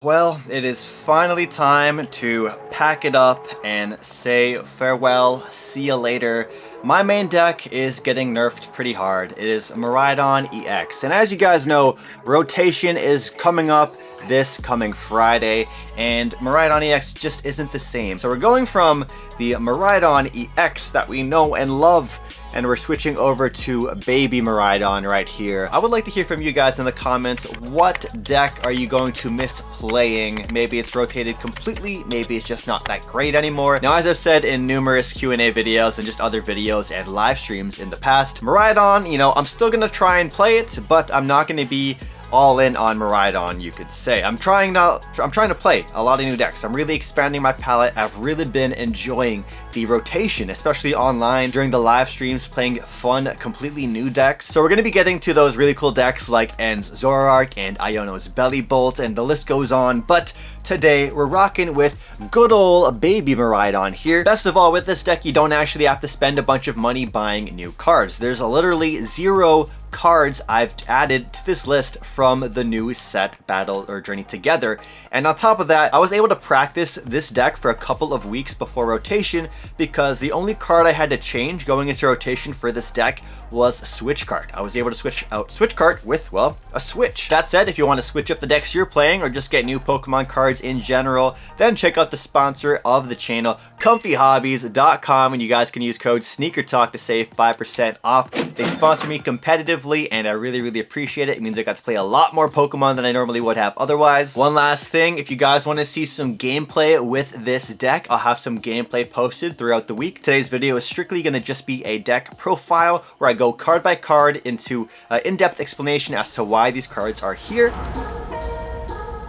Well, it is finally time to pack it up and say farewell, see you later. My main deck is getting nerfed pretty hard. It is Miraidon EX, and as you guys know, rotation is coming up this coming Friday, and Miraidon EX just isn't the same. So we're going from the Miraidon EX that we know and love, and we're switching over to Baby Miraidon right here. I would like to hear from you guys in the comments. What deck are you going to miss playing? Maybe it's rotated completely, maybe it's just not that great anymore. Now, as I've said in numerous Q&A videos and just other videos and live streams in the past, Miraidon, you know, I'm still gonna try and play it, but I'm not gonna be all in on Miraidon, you could say. I'm trying to play a lot of new decks. I'm really expanding my palette. I've really been enjoying the rotation, especially online during the live streams, playing fun, completely new decks. So we're going to be getting to those really cool decks like En's Zoroark and Iono's Belly Bolt, and the list goes on. But today we're rocking with good old Baby Miraidon here. Best of all, with this deck, you don't actually have to spend a bunch of money buying new cards. There's literally 0 cards I've added to this list from the new set Battle or Journey Together. And on top of that, I was able to practice this deck for a couple of weeks before rotation, because the only card I had to change going into rotation for this deck was Switch Card. I was able to switch out Switch Card with, well, a Switch. That said, if you want to switch up the decks you're playing or just get new Pokemon cards in general, then check out the sponsor of the channel, comfyhobbies.com, and you guys can use code SneakerTalk to save 5% off. They sponsor me competitively, and I really appreciate it. It means I got to play a lot more Pokemon than I normally would have otherwise. One last thing, if you guys want to see some gameplay with this deck, I'll have some gameplay posted throughout the week. Today's video is strictly going to just be a deck profile where I go card by card into in-depth explanation as to why these cards are here.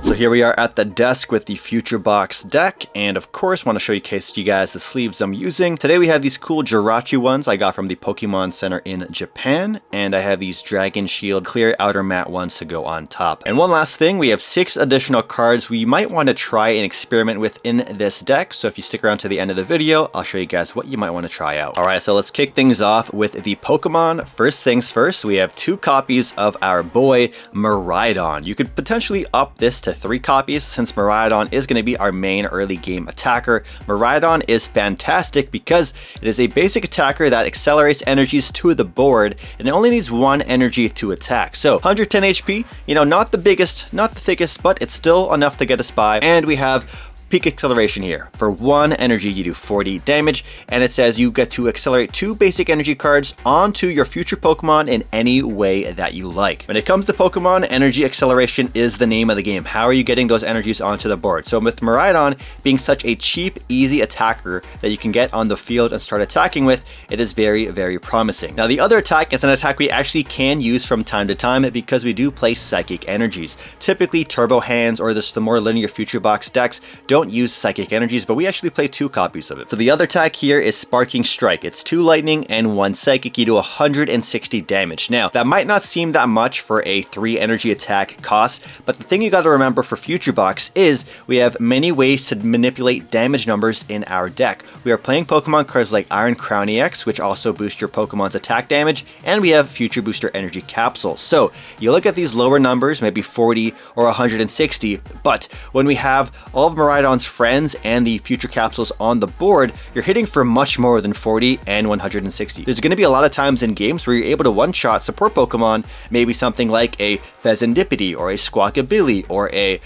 So here we are at the desk with the Future Box deck, and of course want to showcase to you guys the sleeves I'm using. Today we have these cool Jirachi ones I got from the Pokemon Center in Japan, and I have these Dragon Shield clear outer matte ones to go on top. And one last thing, we have 6 additional cards we might want to try and experiment with in this deck, so if you stick around to the end of the video, I'll show you guys what you might want to try out. Alright, so let's kick things off with the Pokemon. First things first, we have 2 copies of our boy Miraidon. You could potentially up this to 3 copies, since Miraidon is going to be our main early game attacker. Miraidon is fantastic because it is a basic attacker that accelerates energies to the board, and it only needs 1 energy to attack. So 110 HP, you know, not the biggest, not the thickest, but it's still enough to get us by. And we have peak acceleration here. For 1 energy, you do 40 damage, and it says you get to accelerate 2 basic energy cards onto your future Pokemon in any way that you like. When it comes to Pokemon, energy acceleration is the name of the game. How are you getting those energies onto the board? So with Miraidon being such a cheap, easy attacker that you can get on the field and start attacking with, it is very promising. Now the other attack is an attack we actually can use from time to time because we do play Psychic Energies. Typically Turbo Hands or the more linear Future Box decks don't use Psychic Energies, but we actually play 2 copies of it. So the other attack here is Sparking Strike. It's 2 lightning and 1 psychic. You do 160 damage. Now that might not seem that much for a 3 energy attack cost, but the thing you got to remember for Future Box is we have many ways to manipulate damage numbers in our deck. We are playing Pokemon cards like Iron Crown EX, which also boost your Pokemon's attack damage, and we have Future Booster Energy Capsules. So you look at these lower numbers, maybe 40 or 160, but when we have all of Miraidon's friends and the future capsules on the board, you're hitting for much more than 40 and 160. There's going to be a lot of times in games where you're able to one-shot support Pokemon, maybe something like a Fezandipity or a Squawkabilly or a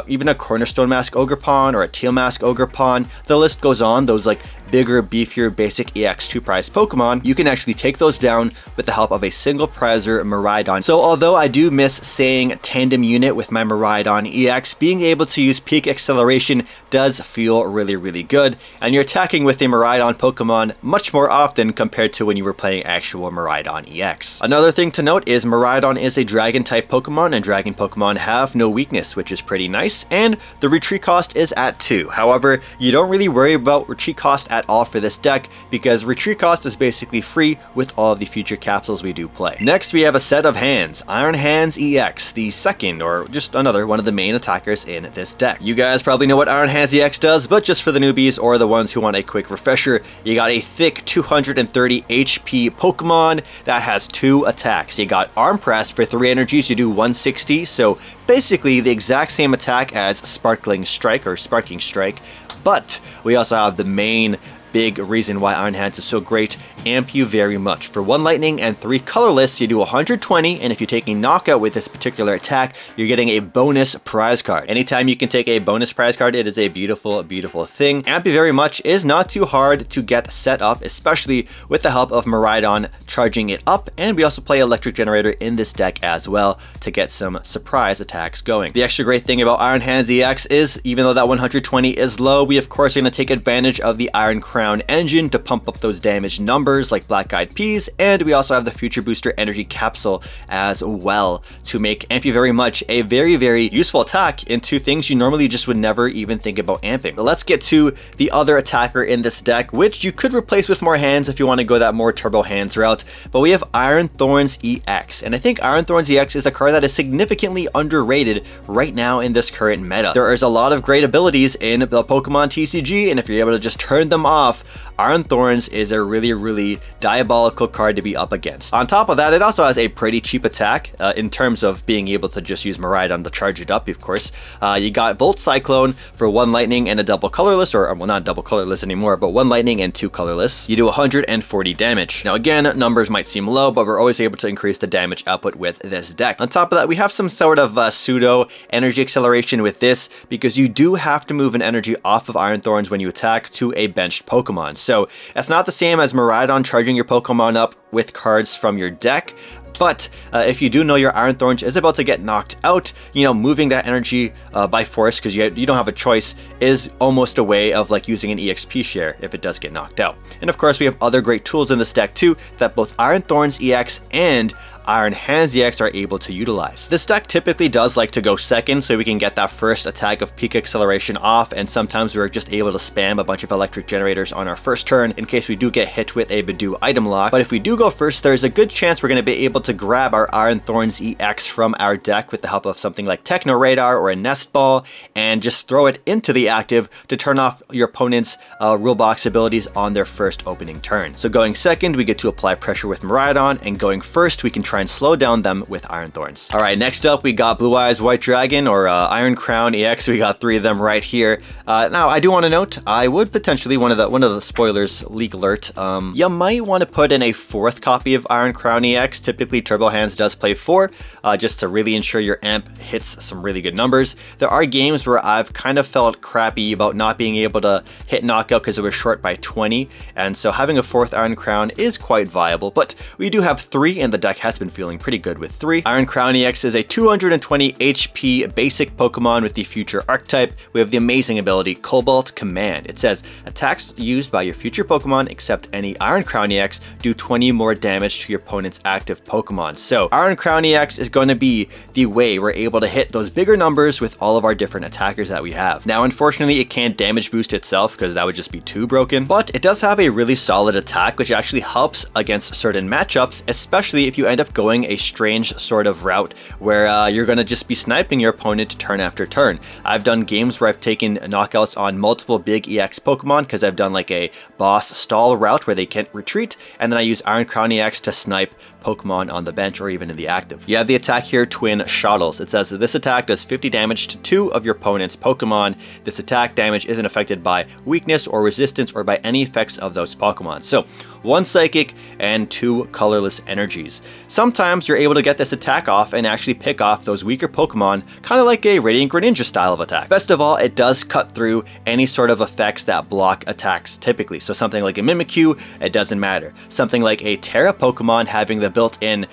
even a Cornerstone Mask Ogerpon or a Teal Mask Ogerpon. The list goes on. Those like bigger, beefier, basic EX2 prize Pokemon, you can actually take those down with the help of a single prizer Miraidon. So although I do miss saying tandem unit with my Miraidon EX, being able to use peak acceleration does feel really good, and you're attacking with a Miraidon Pokemon much more often compared to when you were playing actual Miraidon EX. Another thing to note is Miraidon is a dragon type Pokemon, and dragon Pokemon have no weakness, which is pretty nice, and the retreat cost is at 2. However, you don't really worry about retreat cost at at all for this deck because retreat cost is basically free with all of the future capsules we do play. Next, we have a set of hands, Iron Hands EX, the second or just another one of the main attackers in this deck. You guys probably know what Iron Hands EX does, but just for the newbies or the ones who want a quick refresher, you got a thick 230 HP Pokemon that has 2 attacks. You got Arm Press for 3 energies, you do 160, so basically the exact same attack as Sparkling Strike or Sparking Strike, but we also have the main big reason why Iron Hands is so great, amp you very much. For 1 lightning and 3 colorless, you do 120, and if you take a knockout with this particular attack, you're getting a bonus prize card. Anytime you can take a bonus prize card, it is a beautiful, beautiful thing. Amp you very much is not too hard to get set up, especially with the help of Miraidon charging it up, and we also play Electric Generator in this deck as well to get some surprise attacks going. The extra great thing about Iron Hands EX is, even though that 120 is low, we of course are going to take advantage of the Iron Crown engine to pump up those damage numbers like Black Eyed Peas, and we also have the Future Booster Energy Capsule as well to make amp you very much a very, very useful attack into things you normally just would never even think about amping. But let's get to the other attacker in this deck, which you could replace with more hands if you want to go that more turbo hands route, but we have Iron Thorns EX, and I think Iron Thorns EX is a card that is significantly underrated right now in this current meta. There is a lot of great abilities in the Pokemon TCG, and if you're able to just turn them off, Iron Thorns is a really, really diabolical card to be up against. On top of that, it also has a pretty cheap attack in terms of being able to just use Miraidon to charge it up, of course. You got Volt Cyclone for 1 lightning and a double colorless, or well, not double colorless anymore, but 1 lightning and 2 colorless. You do 140 damage. Now again, numbers might seem low, but we're always able to increase the damage output with this deck. On top of that, we have some sort of pseudo energy acceleration with this because you do have to move an energy off of Iron Thorns when you attack to a benched Pokemon. So it's not the same as Miraidon charging your Pokemon up with cards from your deck, but if you do know your Iron Thorns is about to get knocked out, you know, moving that energy by force, because you don't have a choice, is almost a way of like using an EXP share if it does get knocked out. And of course, we have other great tools in this deck too that both Iron Thorns EX and Iron Hands EX are able to utilize. This deck typically does like to go second so we can get that first attack of peak acceleration off, and sometimes we're just able to spam a bunch of electric generators on our first turn in case we do get hit with a Badoo item lock. But if we do go first, there's a good chance we're going to be able to grab our Iron Thorns EX from our deck with the help of something like Techno Radar or a Nest Ball and just throw it into the active to turn off your opponent's rule box abilities on their first opening turn. So going second, we get to apply pressure with Miraidon, and going first, we can try and slow down them with Iron Thorns. All right, next up we got Blue Eyes White Dragon or Iron Crown EX. We got 3 of them right here. Now I do want to note, I would potentially, one of the spoilers, leak alert, you might want to put in a 4th copy of Iron Crown EX. Typically Turbo Hands does play 4, just to really ensure your amp hits some really good numbers. There are games where I've kind of felt crappy about not being able to hit knockout because it was short by 20, and so having a 4th Iron Crown is quite viable, but we do have 3 and the deck has been feeling pretty good with 3. Iron Crown EX is a 220 HP basic Pokemon with the future archetype. We have the amazing ability Cobalt Command. It says attacks used by your future Pokemon except any Iron Crown EX do 20 more damage to your opponent's active Pokemon. So Iron Crown EX is going to be the way we're able to hit those bigger numbers with all of our different attackers that we have. Now unfortunately it can't damage boost itself because that would just be too broken, but it does have a really solid attack which actually helps against certain matchups, especially if you end up going a strange sort of route where you're going to just be sniping your opponent turn after turn. I've done games where I've taken knockouts on multiple big EX Pokemon because I've done like a boss stall route where they can't retreat, and then I use Iron Crown EX to snipe Pokemon on the bench or even in the active. You have the attack here, Twin Shuttles. It says that this attack does 50 damage to 2 of your opponent's Pokemon. This attack damage isn't affected by weakness or resistance or by any effects of those Pokemon. So 1 Psychic and 2 colorless energies. Sometimes you're able to get this attack off and actually pick off those weaker Pokemon, kind of like a Radiant Greninja style of attack. Best of all, it does cut through any sort of effects that block attacks typically. So something like a Mimikyu, it doesn't matter. Something like a Terra Pokemon having the the built-in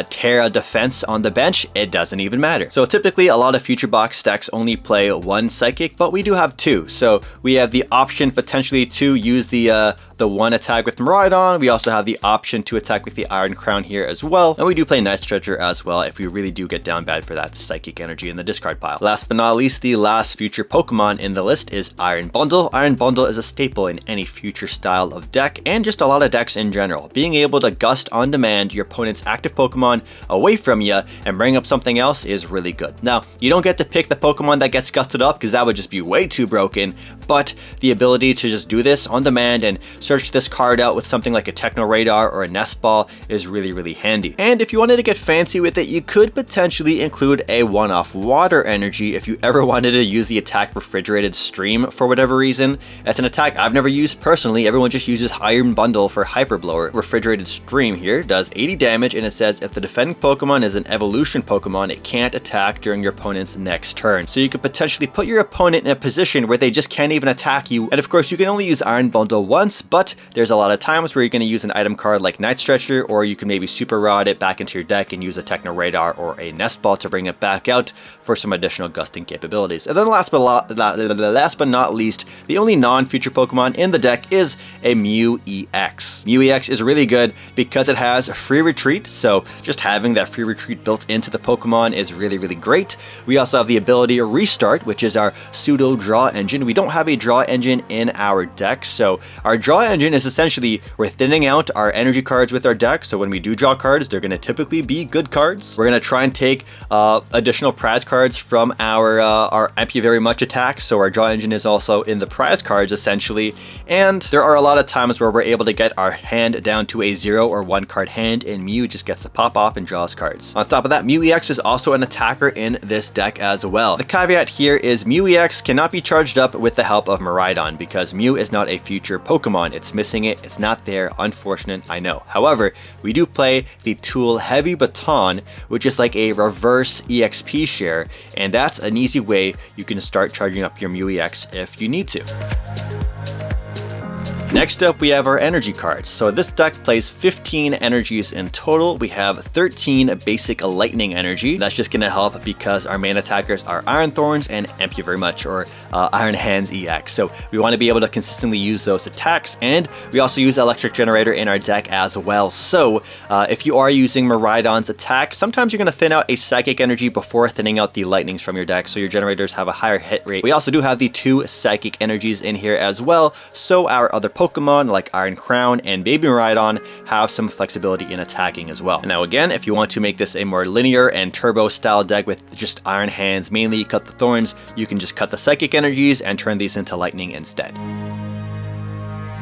Terra defense on the bench, it doesn't even matter. So typically a lot of Future Box decks only play one Psychic, but we do have two. So we have the option potentially to use the one attack with Miraidon. We also have the option to attack with the Iron Crown here as well. And we do play Night Stretcher as well if we really do get down bad for that Psychic energy in the discard pile. Last but not least, the last Future Pokemon in the list is Iron Bundle. Iron Bundle is a staple in any Future style of deck and just a lot of decks in general. Being able to gust on demand your opponent's active Pokemon away from you and bring up something else is really good. Now, you don't get to pick the Pokemon that gets gusted up because that would just be way too broken, but the ability to just do this on demand and search this card out with something like a Techno Radar or a Nest Ball is really, really handy. And if you wanted to get fancy with it, you could potentially include a one-off Water Energy if you ever wanted to use the attack Refrigerated Stream for whatever reason. That's an attack I've never used personally. Everyone just uses Iron Bundle for Hyper Blower. Refrigerated Stream here does 80 damage, and it says if the defending Pokemon is an evolution Pokemon, it can't attack during your opponent's next turn. So you could potentially put your opponent in a position where they just can't even attack you. And of course, you can only use Iron Bundle once, but there's a lot of times where you're going to use an item card like Night Stretcher, or you can maybe Super Rod it back into your deck and use a Techno Radar or a Nest Ball to bring it back out for some additional gusting capabilities. And then last but not least, the only non-Future Pokemon in the deck is a Mew EX. Mew EX is really good because it has free retreat, so just having that free retreat built into the Pokemon is really, really great. We also have the ability to restart, which is our pseudo draw engine. We don't have a draw engine in our deck, so our draw engine is essentially we're thinning out our energy cards with our deck, so when we do draw cards, they're going to typically be good cards. We're going to try and take additional prize cards from our MP Very Much attack, so our draw engine is also in the prize cards essentially, and there are a lot of times where we're able to get our hand down to a 0 or 1 card hand, and Mew just gets to pop off and draws cards. On top of that, Mew EX is also an attacker in this deck as well. The caveat here is Mew EX cannot be charged up with the help of Miraidon because Mew is not a Future Pokemon. It's missing it. It's not there. Unfortunate, I know. However, we do play the Tool Heavy Baton, which is like a reverse EXP share, and that's an easy way you can start charging up your Mew EX if you need to. Next up, we have our energy cards. So this deck plays 15 energies in total. We have 13 basic lightning energy. That's just going to help because our main attackers are Iron Thorns and Thank you very much, or Iron Hands EX. So we want to be able to consistently use those attacks, and we also use Electric Generator in our deck as well. So if you are using Miraidon's attack, sometimes you're going to thin out a Psychic energy before thinning out the lightnings from your deck, so your generators have a higher hit rate. We also do have the 2 Psychic energies in here as well, so our other Pokemon like Iron Crown and Baby Miraidon have some flexibility in attacking as well. Now again, if you want to make this a more linear and turbo style deck with just Iron Hands, mainly cut the Thorns, you can just cut the Psychic energies and turn these into lightning instead.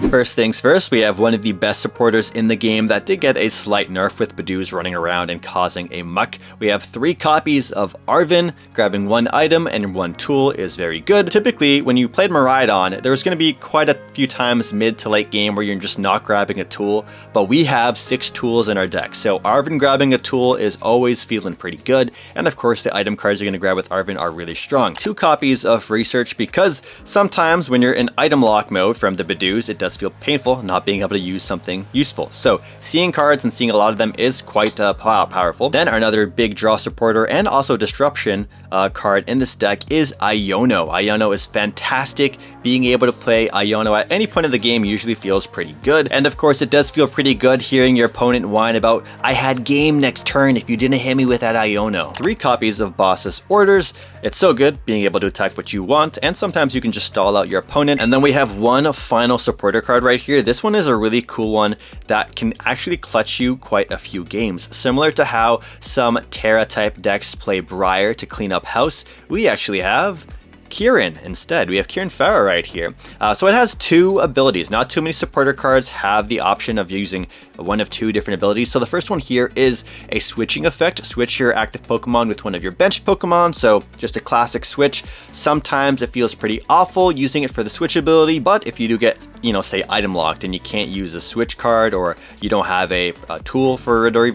First things first, we have one of the best supporters in the game that did get a slight nerf with Bidoos running around and causing a muck. We have 3 copies of Arven. Grabbing 1 item and 1 tool is very good. Typically, when you played Miraidon, there was going to be quite a few times mid to late game where you're just not grabbing a tool, but we have 6 tools in our deck, so Arven grabbing a tool is always feeling pretty good, and of course the item cards you're going to grab with Arven are really strong. 2 copies of Research, because sometimes when you're in item lock mode from the Bidoos, it does feel painful not being able to use something useful. So seeing cards and seeing a lot of them is quite powerful. Then another big draw supporter and also disruption card in this deck is Iono. Iono is fantastic. Being able to play Iono at any point of the game usually feels pretty good. And of course it does feel pretty good hearing your opponent whine about, I had game next turn if you didn't hit me with that Iono. 3 copies of Boss's Orders. It's so good being able to attack what you want, and sometimes you can just stall out your opponent. And then we have one final supporter card right here. This one is a really cool one that can actually clutch you quite a few games. Similar to how some Terra type decks play Briar to clean up house, we actually have Kieran instead. We have Kieran Farah right here. So it has 2 abilities. Not too many supporter cards have the option of using one of 2 different abilities. So the first one here is a switching effect. Switch your active Pokemon with one of your bench Pokemon. So just a classic switch. Sometimes it feels pretty awful using it for the switch ability, but if you do get you know, say item locked and you can't use a switch card, or you don't have a tool for it, or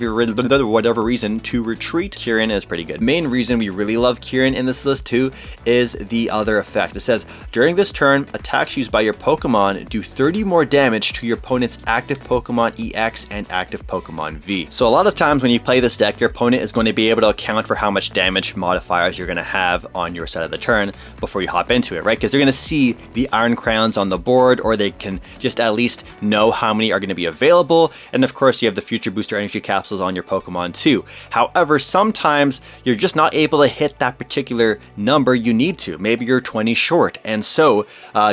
whatever reason to retreat, Kieran is pretty good. Main reason we really love Kieran in this list too is the other effect. It says during this turn, attacks used by your Pokemon do 30 more damage to your opponent's active Pokemon EX and active Pokemon V. So a lot of times when you play this deck, your opponent is going to be able to account for how much damage modifiers you're going to have on your side of the turn before you hop into it, right? Because they're going to see the Iron Crowns on the board, or they can just at least know how many are going to be available. And of course, you have the Future Booster Energy Capsules on your Pokemon too. However, sometimes you're just not able to hit that particular number you need to. Maybe you're 20 short. And so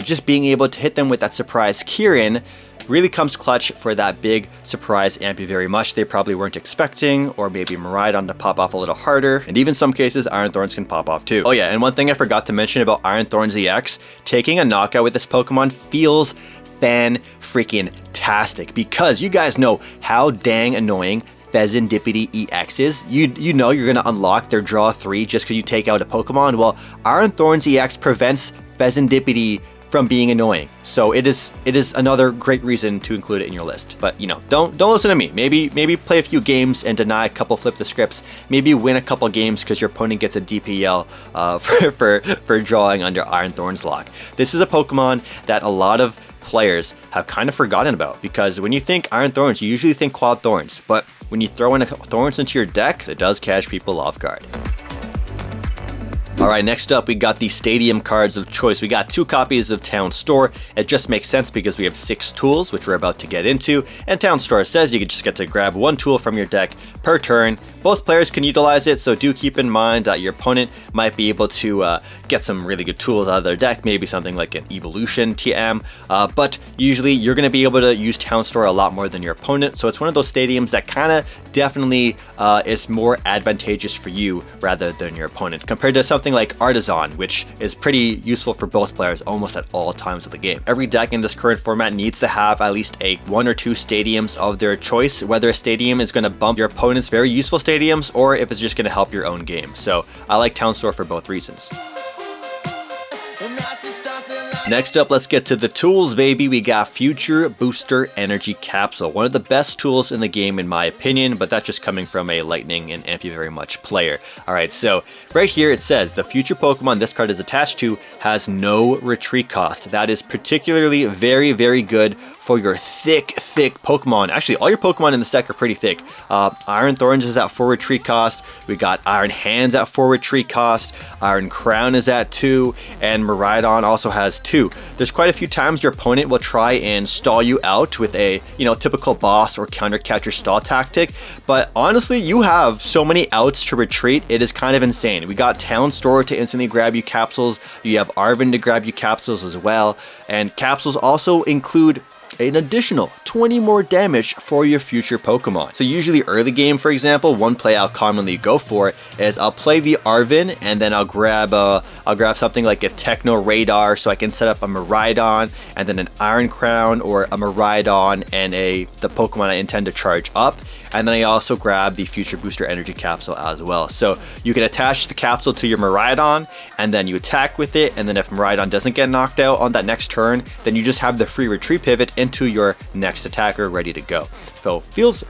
just being able to hit them with that surprise Kieran really comes clutch for that big surprise Ampy very much they probably weren't expecting, or maybe Miraidon to pop off a little harder, and even some cases Iron Thorns can pop off too. Oh yeah, and one thing I forgot to mention about Iron Thorns EX, taking a knockout with this Pokemon feels fan-freaking-tastic, because you guys know how dang annoying Pheasantipity EX is. You know you're gonna unlock their draw 3 just because you take out a Pokemon. Well, Iron Thorns EX prevents Pheasantipity from being annoying. So it is another great reason to include it in your list. But you know, don't listen to me. Maybe play a few games and deny a couple, flip the scripts. Maybe win a couple games because your opponent gets a DPL for drawing under Iron Thorns lock. This is a Pokemon that a lot of players have kind of forgotten about, because when you think Iron Thorns, you usually think Quad Thorns, but when you throw in a Thorns into your deck, it does catch people off guard. Alright, next up we got the Stadium cards of choice. We got 2 copies of Town Store. It just makes sense because we have 6 tools, which we're about to get into, and Town Store says you can just get to grab 1 tool from your deck per turn. Both players can utilize it, so do keep in mind that your opponent might be able to get some really good tools out of their deck, maybe something like an Evolution TM, but usually you're going to be able to use Town Store a lot more than your opponent, so it's one of those stadiums that kind of definitely is more advantageous for you rather than your opponent, compared to something like Artisan, which is pretty useful for both players almost at all times of the game. Every deck in this current format needs to have at least 1 or 2 stadiums of their choice, whether a stadium is going to bump your opponent's very useful stadiums or if it's just going to help your own game. So I like Town Store for both reasons. Next up, let's get to the tools, baby. We got Future Booster Energy Capsule, one of the best tools in the game in my opinion, but that's just coming from a Lightning and Ampy very much player. Alright, so right here it says the future Pokemon this card is attached to has no retreat cost. That is particularly very, very good for your thick Pokemon. Actually, all your Pokemon in this deck are pretty thick. Iron Thorns is at 4 retreat cost. We got Iron Hands at 4 retreat cost. Iron Crown is at 2, and Miraidon also has 2. There's quite a few times your opponent will try and stall you out with a, you know, typical boss or counter catcher stall tactic, but honestly, you have so many outs to retreat, it is kind of insane. We got Town Store to instantly grab you capsules. You have Arven to grab you capsules as well, and capsules also include an additional 20 more damage for your future Pokemon. So usually early game, for example, one play I'll commonly go for is I'll play the Arven and then I'll grab something like a Techno Radar so I can set up a Miraidon and then an Iron Crown or a Miraidon and the Pokemon I intend to charge up. And then I also grab the Future Booster Energy Capsule as well. So you can attach the capsule to your Miraidon and then you attack with it, and then if Miraidon doesn't get knocked out on that next turn, then you just have the free retreat pivot into your next attacker ready to go. So feels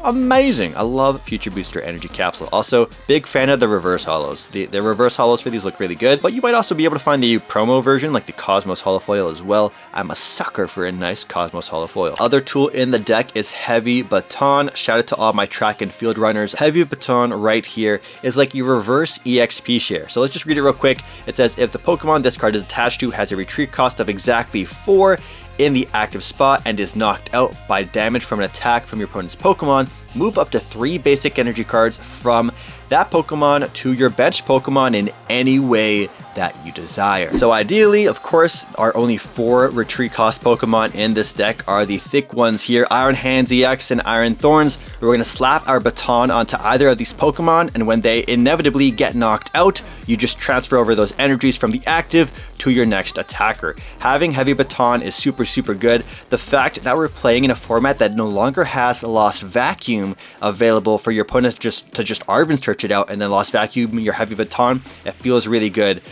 amazing. I love Future Booster Energy Capsule. Also, big fan of the reverse holos. The reverse holos for these look really good, but you might also be able to find the promo version like the Cosmos holofoil as well. I'm a sucker for a nice Cosmos holofoil. Other tool in the deck is Heavy Baton. Shout out to all my track and field runners. Heavy Baton right here is like your reverse EXP share. So let's just read it real quick. It says if the Pokemon this card is attached to has a retreat cost of exactly 4 in the active spot and is knocked out by damage from an attack from your opponent's Pokemon, move up to 3 basic energy cards from that Pokemon to your bench Pokemon in any way that you desire. So ideally, of course, our only 4 retreat cost Pokemon in this deck are the thick ones here, Iron Hands EX and Iron Thorns. We're going to slap our baton onto either of these Pokemon, and when they inevitably get knocked out, you just transfer over those energies from the active to your next attacker. Having Heavy Baton is super good. The fact that we're playing in a format that no longer has a Lost Vacuum available for your opponent to just Arven's search it out and then lost vacuum your Heavy Baton. It feels really good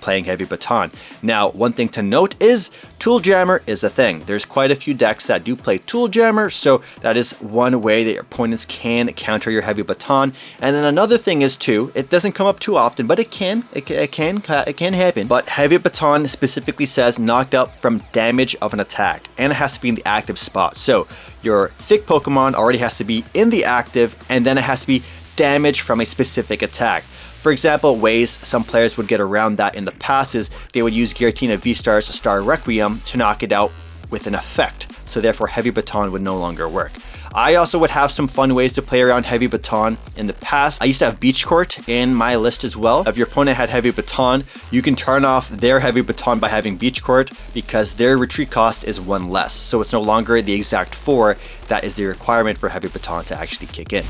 playing Heavy Baton. Now, one thing to note is Tool Jammer is a thing. There's quite a few decks that do play Tool Jammer, so that is one way that your opponents can counter your Heavy Baton. And then another thing is too, it doesn't come up too often, but it can happen. But Heavy Baton specifically says knocked out from damage of an attack, and it has to be in the active spot. So your thick Pokemon already has to be in the active, and then it has to be damage from a specific attack. For example, ways some players would get around that in the past is they would use Giratina V-Star's Star Requiem to knock it out with an effect, so therefore Heavy Baton would no longer work. I also would have some fun ways to play around Heavy Baton in the past. I used to have Beach Court in my list as well. If your opponent had Heavy Baton, you can turn off their Heavy Baton by having Beach Court because their retreat cost is 1 less. So it's no longer the exact 4 that is the requirement for Heavy Baton to actually kick in.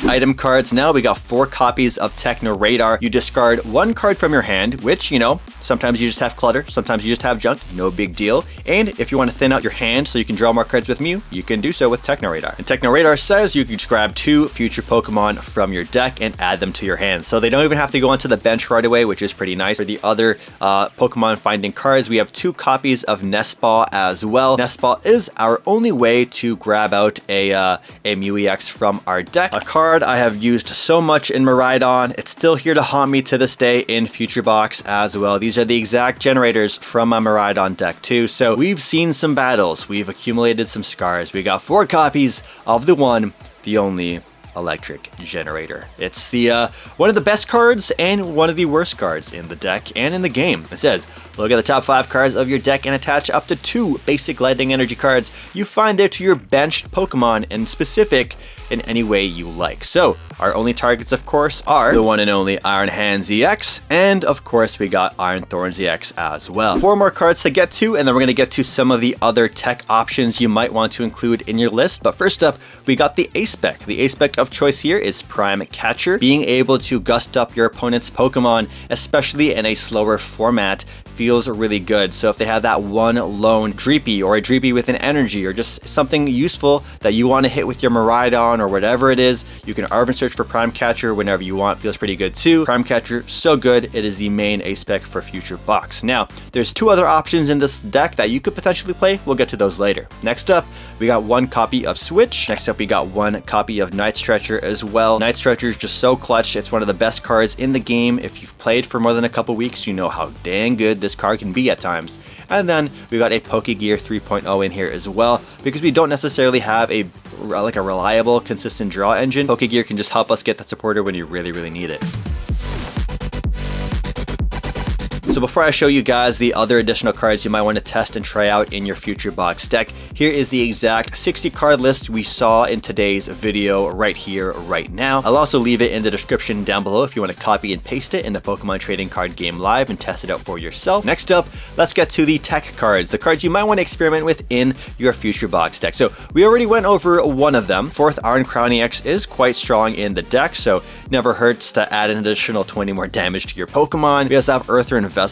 Item cards now, we got 4 copies of Techno Radar. You discard 1 card from your hand, which, you know, sometimes you just have clutter, sometimes you just have junk, no big deal. And if you want to thin out your hand so you can draw more cards with Mew, you can do so with Techno Radar. And Techno Radar says you can just grab 2 future Pokemon from your deck and add them to your hand. So they don't even have to go onto the bench right away, which is pretty nice. For the other Pokemon finding cards, we have 2 copies of Nest Ball as well. Nest Ball is our only way to grab out a Mew EX from our deck. A card I have used so much in Miraidon. It's still here to haunt me to this day in Future Box as well. These are the exact generators from my Miraidon deck too. So we've seen some battles. We've accumulated some scars. We got 4 copies of the one, the only Electric Generator. It's the one of the best cards and one of the worst cards in the deck and in the game. It says, look at the top 5 cards of your deck and attach up to 2 basic lightning energy cards you find there to your benched Pokemon, and specific in any way you like. So our only targets, of course, are the one and only Iron Hands EX, and of course we got Iron Thorns EX as well. 4 more cards to get to, and then we're going to get to some of the other tech options you might want to include in your list. But first up, we got the A-Spec. The A-Spec of choice here is Prime Catcher. Being able to gust up your opponent's Pokemon, especially in a slower format, feels really good. So if they have that one lone Dreepy or a Dreepy with an energy or just something useful that you want to hit with your Miraidon or whatever it is, you can Arven search for Prime Catcher whenever you want. Feels pretty good too. Prime Catcher, so good. It is the main A-Spec for Future Box. Now, there's 2 other options in this deck that you could potentially play. We'll get to those later. Next up, we got 1 copy of Switch. Next up, we got 1 copy of Night Stretcher as well. Night Stretcher is just so clutch. It's one of the best cards in the game. If you've played for more than a couple weeks, you know how dang good this card can be at times. And then we got a Pokégear 3.0 in here as well, because we don't necessarily have a reliable, consistent draw engine. Pokégear can just help us get that supporter when you really need it. So before I show you guys the other additional cards you might want to test and try out in your Future Box deck, here is the exact 60 card list we saw in today's video right here, right now. I'll also leave it in the description down below if you want to copy and paste it in the Pokemon Trading Card Game Live and test it out for yourself. Next up, let's get to the tech cards, the cards you might want to experiment with in your Future Box deck. So we already went over one of them. 4th Iron Crown EX is quite strong in the deck, so never hurts to add an additional 20 more damage to your Pokemon. We also have Earthern Vessel.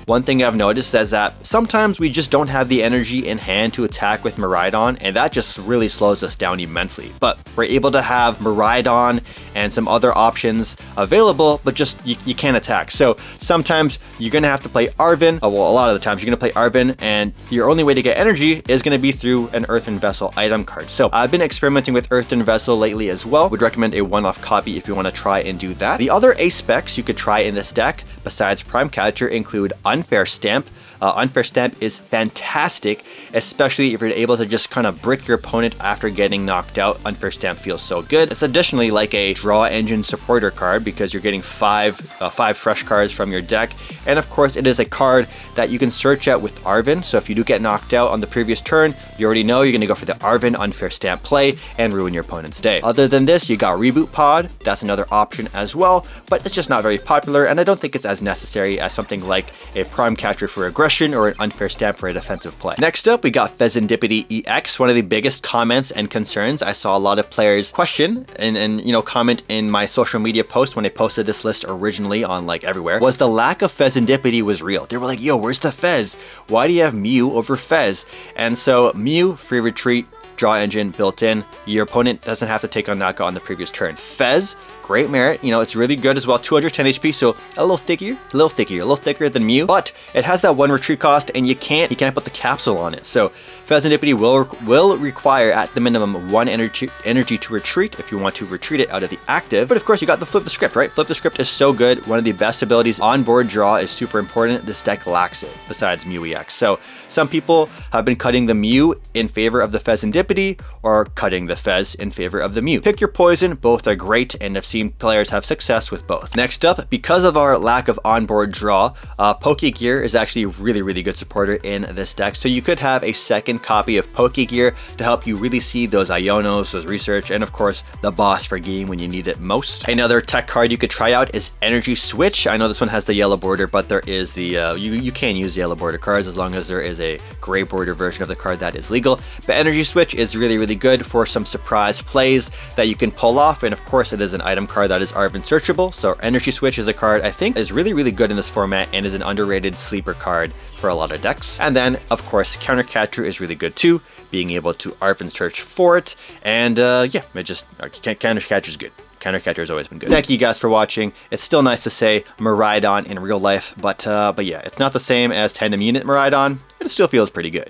One thing I've noticed is that sometimes we just don't have the energy in hand to attack with Miraidon, and that just really slows us down immensely. But we're able to have Miraidon and some other options available, but just you can't attack. So sometimes you're gonna have to play Arven. Well, a lot of the times you're gonna play Arven, and your only way to get energy is gonna be through an Earthen Vessel item card. So I've been experimenting with Earthen Vessel lately as well. Would recommend a one-off copy if you want to try and do that. The other A-Specs you could try in this deck, besides Prime Catcher, include Unfair Stamp. Unfair Stamp is fantastic, especially if you're able to just kind of brick your opponent after getting knocked out. Unfair Stamp feels so good. It's additionally like a draw engine supporter card because you're getting five fresh cards from your deck. And of course, it is a card that you can search out with Arven. So if you do get knocked out on the previous turn, you already know you're going to go for the Arven Unfair Stamp play and ruin your opponent's day. Other than this, you got Reboot Pod. That's another option as well, but it's just not very popular, and I don't think it's as necessary as something like a Prime Catcher for aggression or an Unfair Stamp for a defensive play. Next up, we got Pheasantipity EX. One of the biggest comments and concerns I saw a lot of players question and you know, comment in my social media post when I posted this list originally on like everywhere, was the lack of Pheasantipity was real. They were like, yo, where's the Fez? Why do you have Mew over Fez? And so Mew, free retreat, draw engine built in. Your opponent doesn't have to take on knockout on the previous turn. Fez, great merit. You know, it's really good as well. 210 HP, so a little thicker than Mew, but it has that 1 retreat cost, and you can't put the capsule on it. So Fezandipity will require at the minimum 1 energy to retreat if you want to retreat it out of the active. But of course, you got the flip the script, right? Flip the script is so good. One of the best abilities. On board draw is super important. This deck lacks it, besides Mew EX. So some people have been cutting the Mew in favor of the Fezandipity, or cutting the Fez in favor of the Mew. Pick your poison. Both are great, and I've seen players have success with both. Next up, because of our lack of onboard draw, Pokégear is actually a really good supporter in this deck. So you could have a second copy of Pokégear to help you really see those Ionos, those research, and of course the boss for game when you need it most. Another tech card you could try out is Energy Switch. I know this one has the yellow border, but there is the you can use yellow border cards as long as there is a gray border version of the card that is legal. But Energy Switch is really good for some surprise plays that you can pull off, and of course it is an item card that is Arven searchable. So Energy Switch is a card I think is really good in this format and is an underrated sleeper card for a lot of decks. And then of course Counter Catcher is really good too, being able to Arven search for it, and yeah, it just Counter Catcher is good. Counter Catcher has always been good. Thank you guys for watching. It's still nice to say Miraidon in real life, but yeah, it's not the same as Tandem Unit Miraidon, but it still feels pretty good.